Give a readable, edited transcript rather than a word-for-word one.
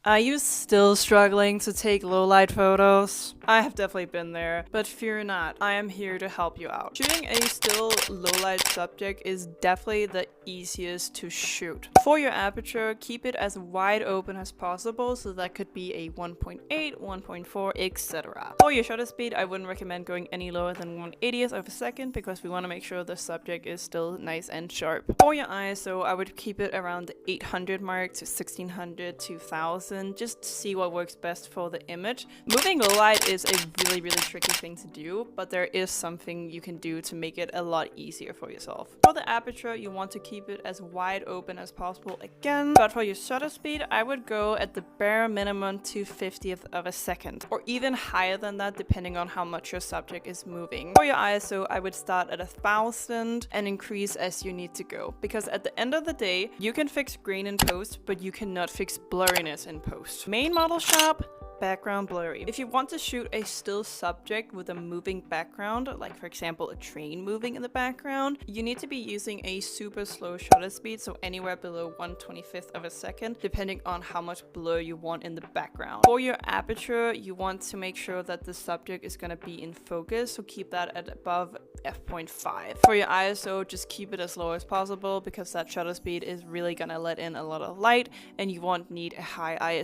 Are you still struggling to take low light photos? I have definitely been there, but fear not, I am here to help you out. Shooting a still low light subject is definitely the easiest to shoot. For your aperture, keep it as wide open as possible, so that could be a 1.8, 1.4, etc. For your shutter speed, I wouldn't recommend going any lower than 1/80th of a second because we want to make sure the subject is still nice and sharp. For your ISO, I would keep it around the 800 mark to 1600 to 1000. Just to see what works best for the image. Moving low light is a really tricky thing to do, but there is something you can do to make it a lot easier for yourself. For the aperture, you want to keep it as wide open as possible again, but for your shutter speed, I would go at the bare minimum 2/50th of a second, or even higher than that depending on how much your subject is moving. For your ISO, I would start at 1000 and increase as you need to go, because at the end of the day, you can fix grain in post, but you cannot fix blurriness in post. Main model sharp, background blurry. If you want to shoot a still subject with a moving background, like for example a train moving in the background, you need to be using a super slow shutter speed, so anywhere below 1/25th of a second, depending on how much blur you want in the background. For your aperture, you want to make sure that the subject is going to be in focus, so keep that at above f.5. For your ISO, just keep it as low as possible because that shutter speed is really gonna let in a lot of light and you won't need a high ISO.